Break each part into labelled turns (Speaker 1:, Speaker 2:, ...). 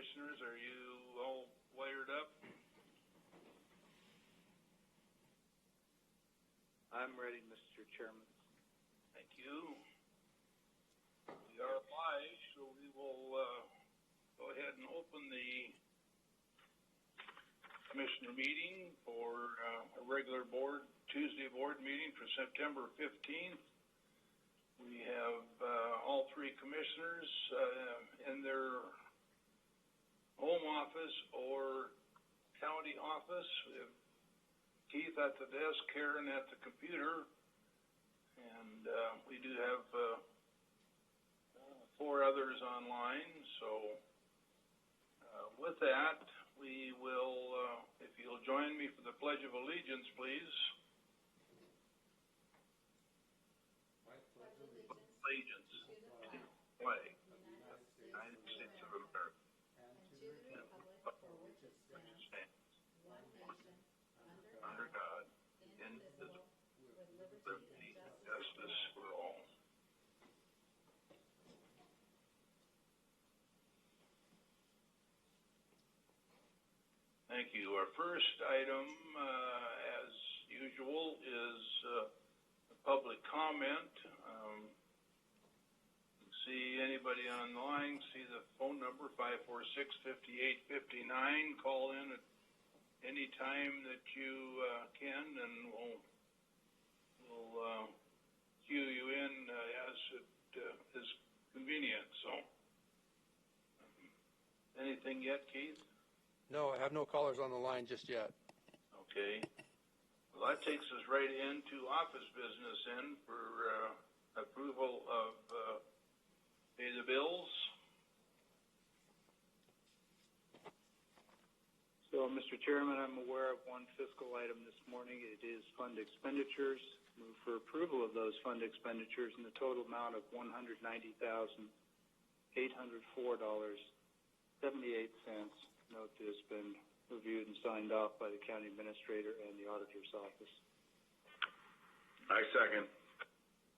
Speaker 1: Commissioners, are you all wired up?
Speaker 2: I'm ready, Mr. Chairman.
Speaker 1: Thank you. We are live, so we will go ahead and open the Commissioner meeting for a regular Tuesday board meeting for September 15th. We have all three commissioners in their home office or county office. We have Keith at the desk, Karen at the computer, and we do have 4 others online. So with that, we will, if you'll join me for the Pledge of Allegiance, please. Allegiance to the flag of the United States of America and to the republic for which it stands, one nation, under God, indivisible, with liberty and justice for all. Thank you. Our first item, as usual, is public comment. See anybody online, see the phone number 546-5859. Call in at any time that you can, and we'll cue you in as it is convenient. So, anything yet, Keith?
Speaker 3: No, I have no callers on the line just yet.
Speaker 1: Okay. Well, that takes us right into office business then for approval of pay the bills.
Speaker 2: So, Mr. Chairman, I'm aware of one fiscal item this morning. It is fund expenditures. Move for approval of those fund expenditures in the total amount of $190,804.78. Note that it's been reviewed and signed off by the county administrator and the auditor's office.
Speaker 4: I second.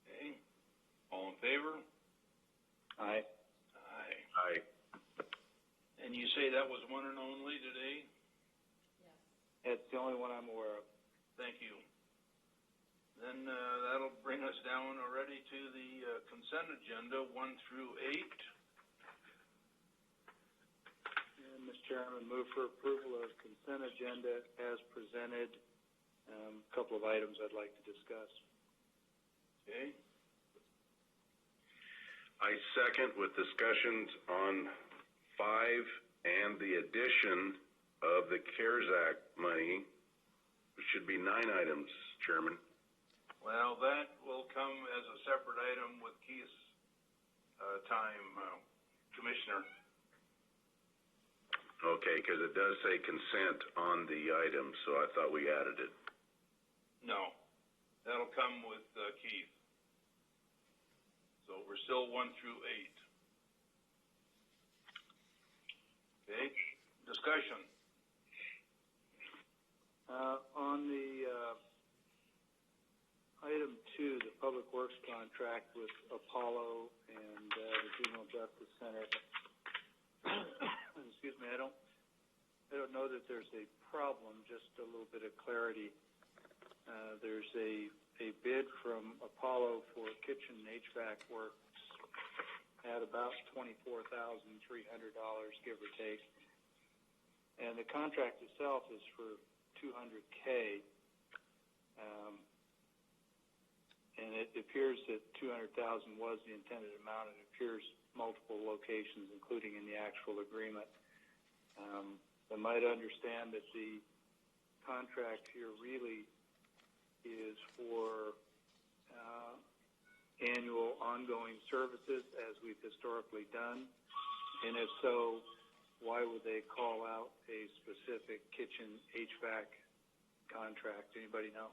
Speaker 1: Okay. All in favor?
Speaker 2: Aye.
Speaker 1: Aye.
Speaker 4: Aye.
Speaker 1: And you say that was one and only today?
Speaker 2: That's the only one I'm aware of.
Speaker 1: Thank you. Then that'll bring us down already to the consent agenda 1 through 8.
Speaker 2: And, Mr. Chairman, move for approval of consent agenda as presented. A couple of items I'd like to discuss.
Speaker 1: Okay.
Speaker 4: I second with discussions on 5 and the addition of the CARES Act money, which should be 9 items, Chairman.
Speaker 1: Well, that will come as a separate item with Keith's time, Commissioner.
Speaker 4: Okay, because it does say consent on the item, so I thought we added it.
Speaker 1: No, that'll come with Keith. So we're still 1 through 8. Okay, discussion.
Speaker 2: On the item 2, the Public Works contract with Apollo and the Juvenile Justice Center. Excuse me, I don't know that there's a problem, just a little bit of clarity. There's a bid from Apollo for kitchen HVAC works at about $24,300, give or take. And the contract itself is for $200K. And it appears that $200,000 was the intended amount. It appears multiple locations, including in the actual agreement. I might understand that the contract here really is for annual ongoing services, as we've historically done. And if so, why would they call out a specific kitchen HVAC contract? Anybody know?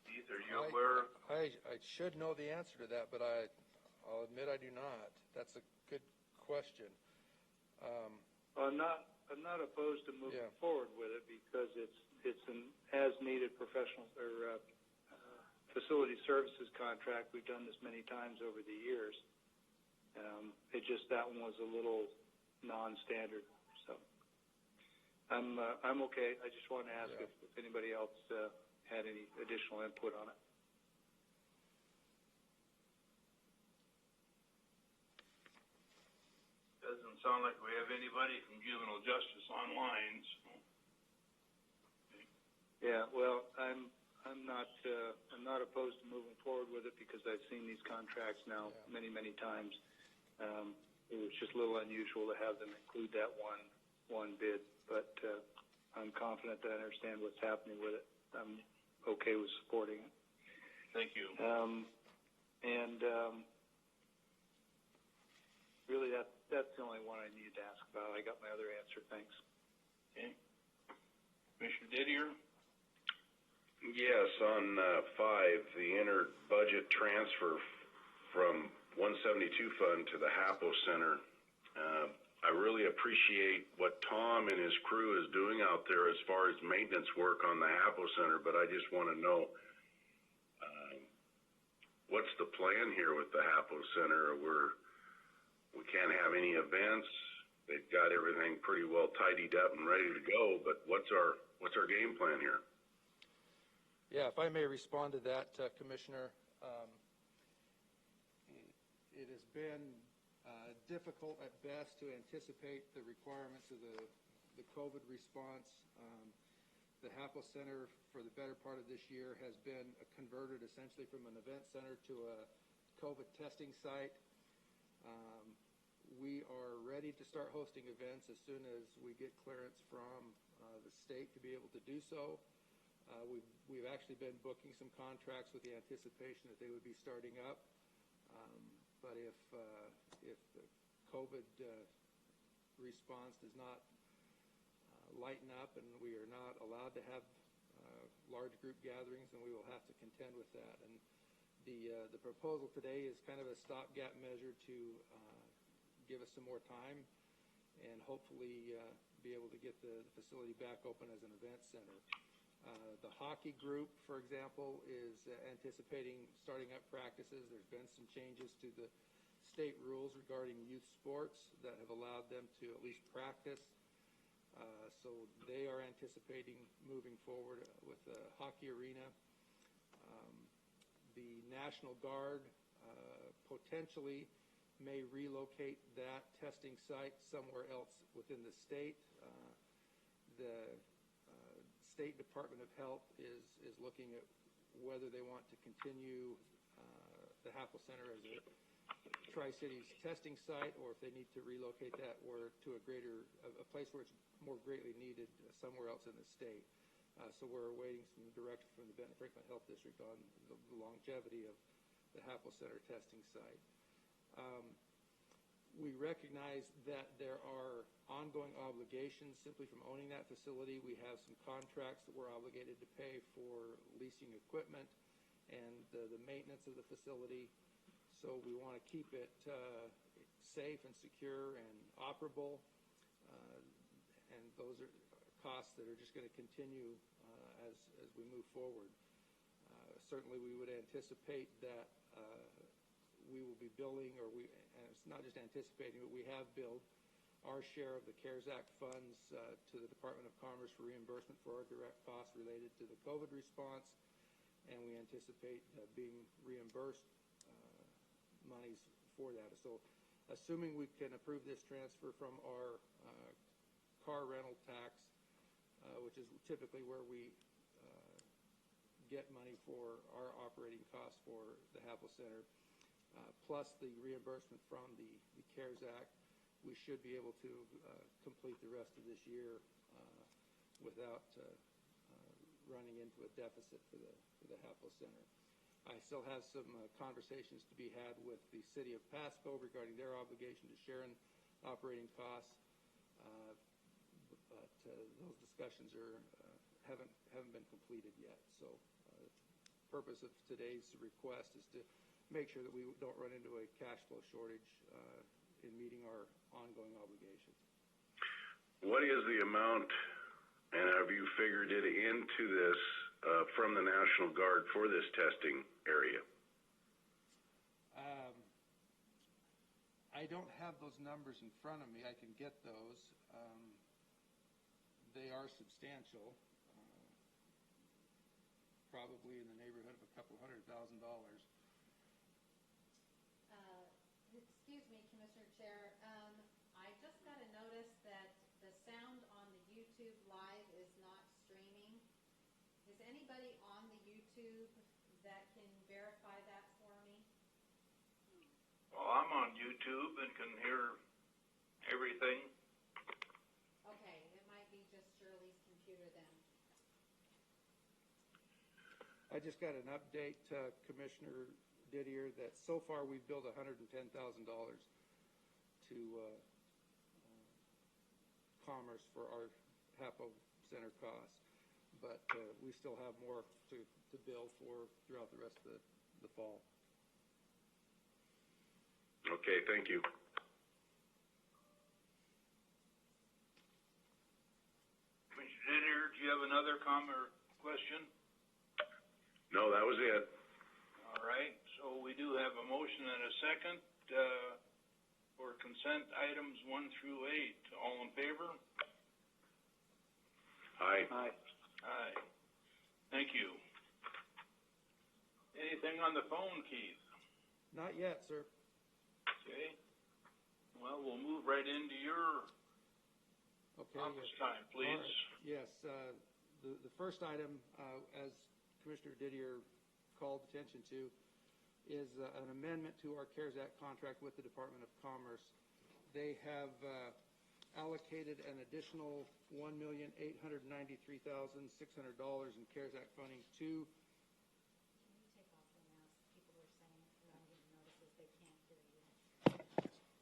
Speaker 1: Keith, are you aware?
Speaker 3: I should know the answer to that, but I'll admit I do not. That's a good question.
Speaker 2: I'm not opposed to moving forward with it because it's an as-needed professional or facility services contract, we've done this many times over the years. It just, that one was a little non-standard, so. I'm okay. I just wanted to ask if anybody else had any additional input on it.
Speaker 1: Doesn't sound like we have anybody from juvenile justice online, so.
Speaker 2: Yeah, well, I'm not opposed to moving forward with it because I've seen these contracts now many times. It was just a little unusual to have them include that one bid, but I'm confident that I understand what's happening with it. I'm okay with supporting it.
Speaker 1: Thank you.
Speaker 2: Really, that's the only one I needed to ask about. I got my other answer. Thanks.
Speaker 1: Okay. Commissioner Didier?
Speaker 4: Yes, on 5, the inter-budget transfer from 172 fund to the HAPO Center. I really appreciate what Tom and his crew is doing out there as far as maintenance work on the HAPO Center, but I just want to know, what's the plan here with the HAPO Center? We can't have any events. They've got everything pretty well tidied up and ready to go, but what's our game plan here?
Speaker 3: Yeah, if I may respond to that, Commissioner, it has been difficult at best to anticipate the requirements of the COVID response. The HAPO Center for the better part of this year has been converted essentially from an event center to a COVID testing site. We are ready to start hosting events as soon as we get clearance from the state to be able to do so. We've actually been booking some contracts with the anticipation that they would be starting up. But if the COVID response does not lighten up and we are not allowed to have large group gatherings, then we will have to contend with that. And the proposal today is kind of a stopgap measure to give us some more time and hopefully be able to get the facility back open as an event center. The hockey group, for example, is anticipating starting up practices. There's been some changes to the state rules regarding youth sports that have allowed them to at least practice. So they are anticipating moving forward with the hockey arena. The National Guard potentially may relocate that testing site somewhere else within the state. The State Department of Health is looking at whether they want to continue the HAPO Center as a Tri-Cities testing site, or if they need to relocate that or to a place where it's more greatly needed somewhere else in the state. So we're awaiting some direction from the Benton Franklin Health District on the longevity of the HAPO Center testing site. We recognize that there are ongoing obligations simply from owning that facility. We have some contracts that we're obligated to pay for leasing equipment and the maintenance of the facility. So we want to keep it safe and secure and operable. And those are costs that are just going to continue as we move forward. Certainly we would anticipate that we will be billing, and it's not just anticipating, but we have billed our share of the CARES Act funds to the Department of Commerce for reimbursement for our direct costs related to the COVID response, and we anticipate being reimbursed monies for that. So assuming we can approve this transfer from our car rental tax, which is typically where we get money for our operating costs for the HAPO Center, plus the reimbursement from the CARES Act, we should be able to complete the rest of this year without running into a deficit for the HAPO Center. I still have some conversations to be had with the City of Pasco regarding their obligation to share in operating costs, but those discussions haven't been completed yet. So the purpose of today's request is to make sure that we don't run into a cash flow shortage in meeting our ongoing obligations.
Speaker 4: What is the amount, and have you figured it into this from the National Guard for this testing area?
Speaker 3: I don't have those numbers in front of me. I can get those. They are substantial, probably in the neighborhood of $200,000.
Speaker 5: Excuse me, Commissioner Chair. I just got a notice that the sound on the YouTube Live is not streaming. Is anybody on the YouTube that can verify that for me?
Speaker 1: Well, I'm on YouTube and can hear everything.
Speaker 5: Okay, it might be just Shirley's computer then.
Speaker 3: I just got an update, Commissioner Didier, that so far we've billed $110,000 to Commerce for our HAPO Center costs, but we still have more to bill for throughout the rest of the fall.
Speaker 4: Okay, thank you.
Speaker 1: Commissioner Didier, do you have another comment or question?
Speaker 4: No, that was it.
Speaker 1: All right, so we do have a motion and a second for consent items 1 through 8. All in favor?
Speaker 4: Aye.
Speaker 2: Aye.
Speaker 1: Aye. Thank you. Anything on the phone, Keith?
Speaker 3: Not yet, sir.
Speaker 1: Okay. Well, we'll move right into your
Speaker 3: Okay.
Speaker 1: office
Speaker 3: Yes.
Speaker 1: time, please.
Speaker 3: All right. Yes, the first item, as Commissioner Didier called attention to, is an amendment to our CARES Act contract with the Department of Commerce. They have allocated an additional $1,893,600 in CARES Act funding to.
Speaker 5: Can you take off the mask? People are saying, I'm getting notices they can't hear you.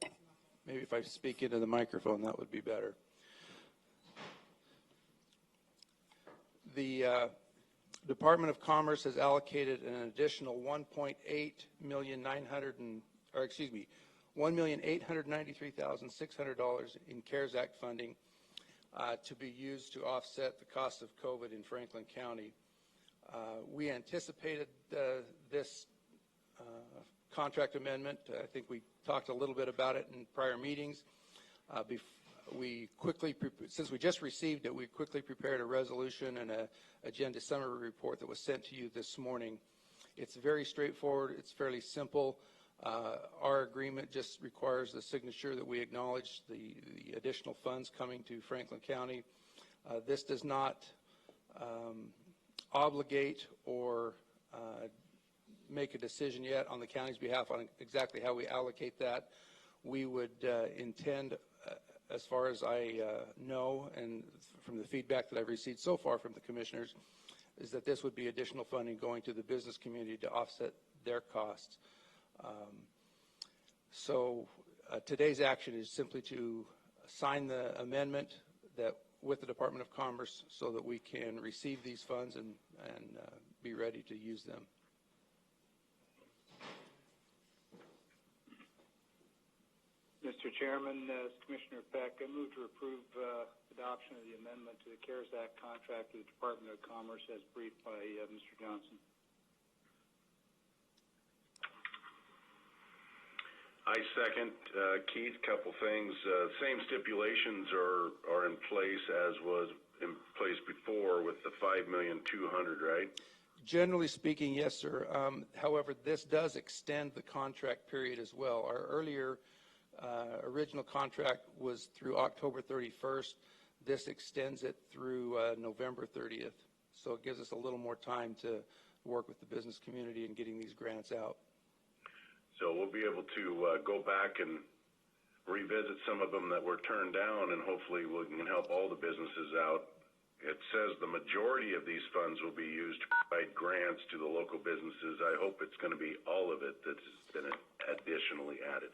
Speaker 5: It's muffled.
Speaker 3: Maybe if I speak into the microphone, that would be better. The Department of Commerce has allocated an additional $1,893,600 in CARES Act funding to be used to offset the cost of COVID in Franklin County. We anticipated this contract amendment. I think we talked a little bit about it in prior meetings. Since we just received it, we quickly prepared a resolution and an agenda summary report that was sent to you this morning. It's very straightforward. It's fairly simple. Our agreement just requires the signature that we acknowledge the additional funds coming to Franklin County. This does not obligate or make a decision yet on the county's behalf on exactly how we allocate that. We would intend, as far as I know, and from the feedback that I've received so far from the commissioners, is that this would be additional funding going to the business community to offset their costs. So today's action is simply to sign the amendment that with the Department of Commerce so that we can receive these funds and be ready to use them.
Speaker 2: Mr. Chairman, Commissioner Peck, I move to approve adoption of the amendment to the CARES Act contract with the Department of Commerce as briefed by Mr. Johnson.
Speaker 4: I second, Keith, couple things. Same stipulations are in place as was in place before with the $5,200,000, right? Generally
Speaker 3: speaking, yes, sir. However, this does extend the contract period as well. Our earlier original contract was through October 31st. This extends it through November 30th. So it gives us a little more time to work with the business community in getting these grants out.
Speaker 4: So we'll be able to go back and revisit some of them that were turned down, and hopefully we can help all the businesses out. It says the majority of these funds will be used to provide grants to the local businesses. I hope it's going to be all of it that's been additionally added.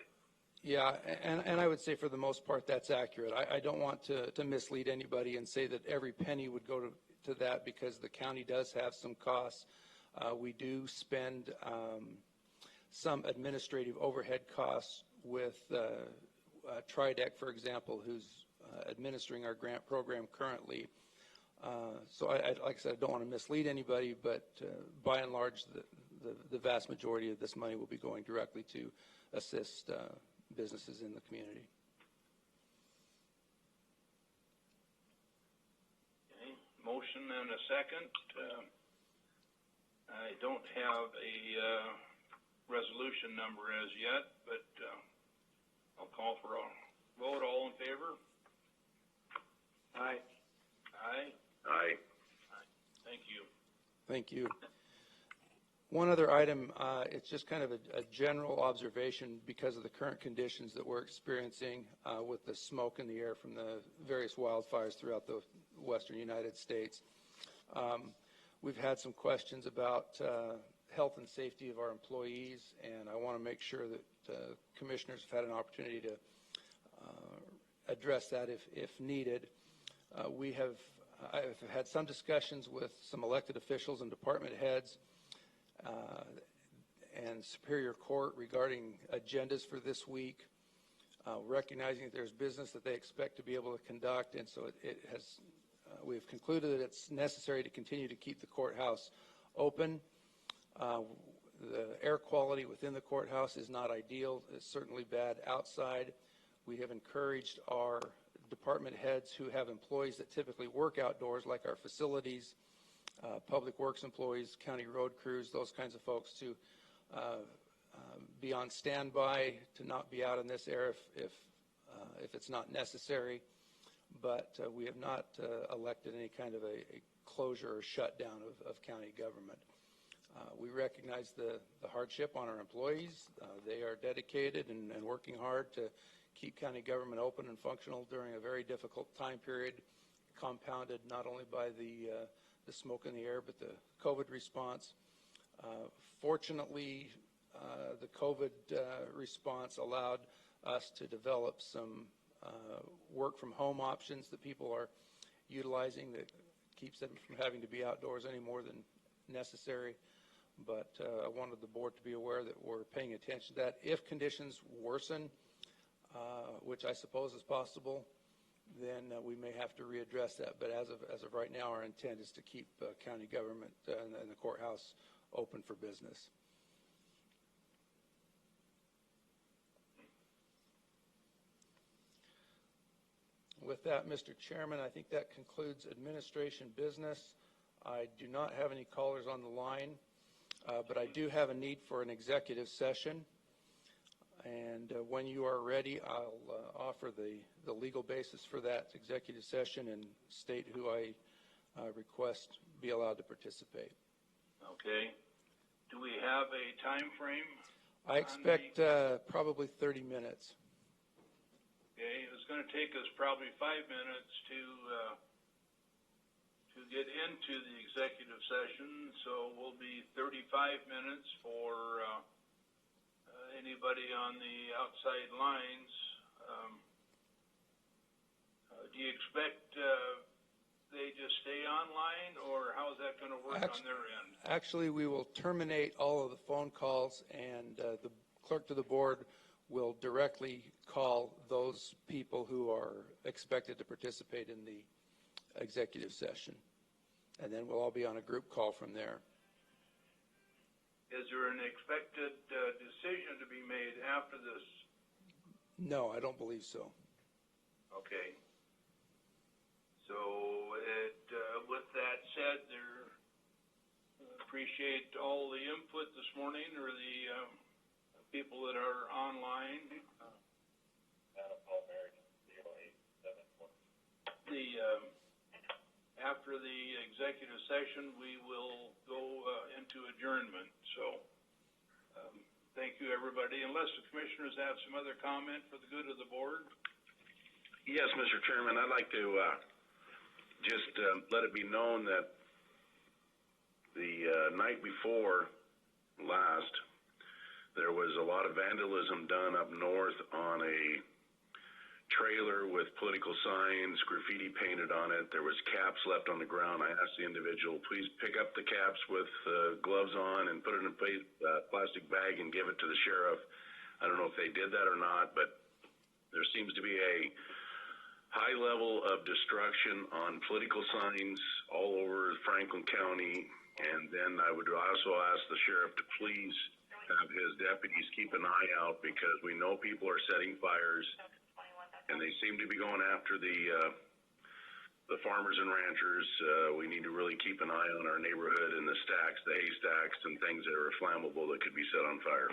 Speaker 3: Yeah, and I would say for the most part that's accurate. I don't want to mislead anybody and say that every penny would go to that, because the county does have some costs. We do spend some administrative overhead costs with Tridec, for example, who's administering our grant program currently. So like I said, I don't want to mislead anybody, but by and large, the vast majority of this money will be going directly to assist businesses in the community.
Speaker 1: Okay, motion and a second. I don't have a resolution number as yet, but I'll call for a vote. All in favor?
Speaker 2: Aye.
Speaker 1: Aye.
Speaker 4: Aye.
Speaker 1: Thank you.
Speaker 3: Thank you. One other item, it's just kind of a general observation because of the current conditions that we're experiencing with the smoke in the air from the various wildfires throughout the western United States. We've had some questions about health and safety of our employees, and I want to make sure that commissioners have had an opportunity to address that if needed. I've had some discussions with some elected officials and department heads and Superior Court regarding agendas for this week, recognizing that there's business that they expect to be able to conduct, and so we've concluded that it's necessary to continue to keep the courthouse open. The air quality within the courthouse is not ideal. It's certainly bad outside. We have encouraged our department heads who have employees that typically work outdoors, like our facilities, public works employees, county road crews, those kinds of folks, to be on standby, to not be out in this air if it's not necessary. But we have not elected any kind of a closure or shutdown of county government. We recognize the hardship on our employees. They are dedicated and working hard to keep county government open and functional during a very difficult time period, compounded not only by the smoke in the air, but the COVID response. Fortunately, the COVID response allowed us to develop some work from home options that people are utilizing that keeps them from having to be outdoors any more than necessary. But I wanted the board to be aware that we're paying attention to that. If conditions worsen, which I suppose is possible, then we may have to readdress that. But as of right now, our intent is to keep county government and the courthouse open for business. With that, Mr. Chairman, I think that concludes administration business. I do not have any callers on the line, but I do have a need for an executive session. And when you are ready, I'll offer the legal basis for that executive session and state who I request be allowed to participate.
Speaker 1: Okay. Do we have a time frame?
Speaker 3: I expect probably 30 minutes.
Speaker 1: Okay, it's going to take us probably 5 minutes to get into the executive session, so we'll be 35 minutes for anybody on the outside lines. Do you expect they just stay online, or how is that going to work on their end?
Speaker 3: Actually, we will terminate all of the phone calls, and the clerk to the board will directly call those people who are expected to participate in the executive session. And then we'll all be on a group call from there.
Speaker 1: Is there an expected decision to be made after this?
Speaker 3: No, I don't believe so.
Speaker 1: Okay. So with that said, appreciate all the input this morning, or the people that are online. After the executive session, we will go into adjournment. So thank you, everybody. Unless the commissioners have some other comment for the good of the board.
Speaker 4: Yes, Mr. Chairman, I'd like to just let it be known that the night before last, there was a lot of vandalism done up north on a trailer with political signs, graffiti painted on it. There was caps left on the ground. I asked the individual, please pick up the caps with gloves on and put it in a plastic bag and give it to the sheriff. I don't know if they did that or not, but there seems to be a high level of destruction on political signs all over Franklin County. And then I would also ask the sheriff to please have his deputies keep an eye out, because we know people are setting fires and they seem to be going after the farmers and ranchers. We need to really keep an eye on our neighborhood and the stacks, the haystacks and things that are flammable that could be set on fire.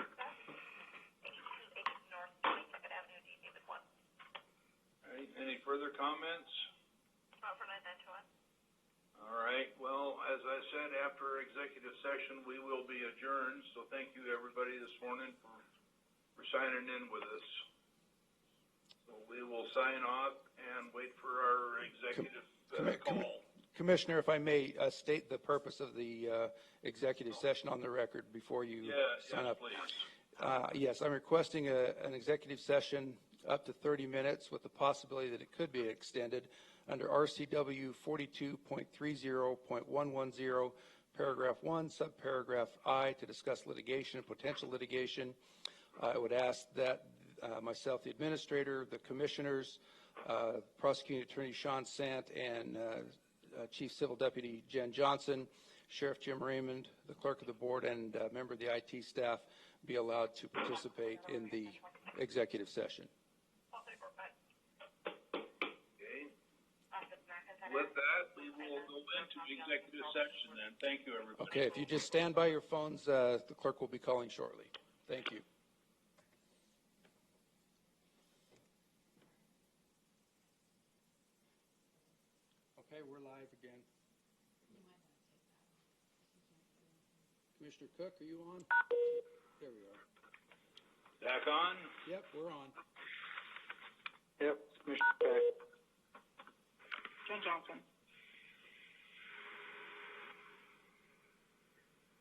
Speaker 1: Any further comments? All right, well, as I said, after executive session, we will be adjourned, so thank you, everybody, this morning for signing in with us. So we will sign off and wait for our executive call.
Speaker 3: Commissioner, if I may state the purpose of the executive session on the record before you sign up.
Speaker 1: Please.
Speaker 3: Yes, I'm requesting an executive session up to 30 minutes with the possibility that it could be extended under RCW 42.30.110, paragraph 1, subparagraph I, to discuss litigation and potential litigation. I would ask that myself, the administrator, the commissioners, prosecuting attorney Sean Sant, and Chief Civil Deputy Jen Johnson, Sheriff Jim Raymond, the clerk of the board, and a member of the IT staff be allowed to participate in the executive session.
Speaker 1: With that, we will go into executive session then. Thank you, everybody.
Speaker 3: Okay, if you just stand by your phones, the clerk will be calling shortly. Thank you. Okay, we're live again. Commissioner Cook, are you on? There we are.
Speaker 1: Back on?
Speaker 3: Yep, we're on.
Speaker 2: Yep, Commissioner Peck.
Speaker 6: Jen Johnson.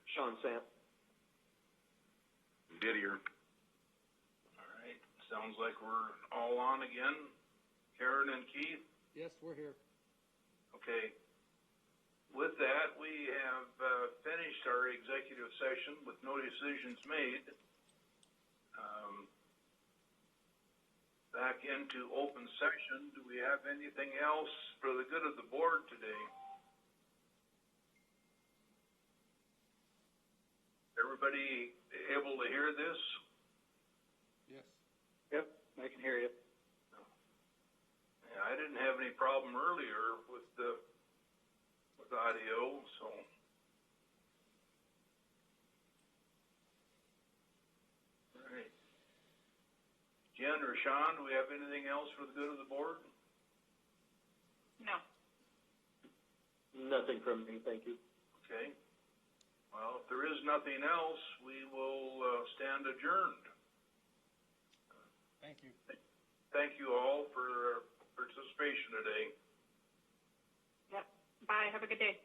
Speaker 2: Sean Sant.
Speaker 4: Didier.
Speaker 1: All right, sounds like we're all on again. Karen and Keith?
Speaker 3: Yes, we're here.
Speaker 1: Okay. With that, we have finished our executive session with no decisions made. Back into open session. Do we have anything else for the good of the board today? Everybody able to hear this?
Speaker 3: Yes.
Speaker 2: Yep, I can hear you.
Speaker 1: Yeah, I didn't have any problem earlier with audio, so. All right. Jen or Sean, do we have anything else for the good of the board?
Speaker 6: No.
Speaker 2: Nothing from me, thank you.
Speaker 1: Okay. Well, if there is nothing else, we will stand adjourned.
Speaker 3: Thank you.
Speaker 1: Thank you all for participation today.
Speaker 6: Yep. Bye. Have a good day.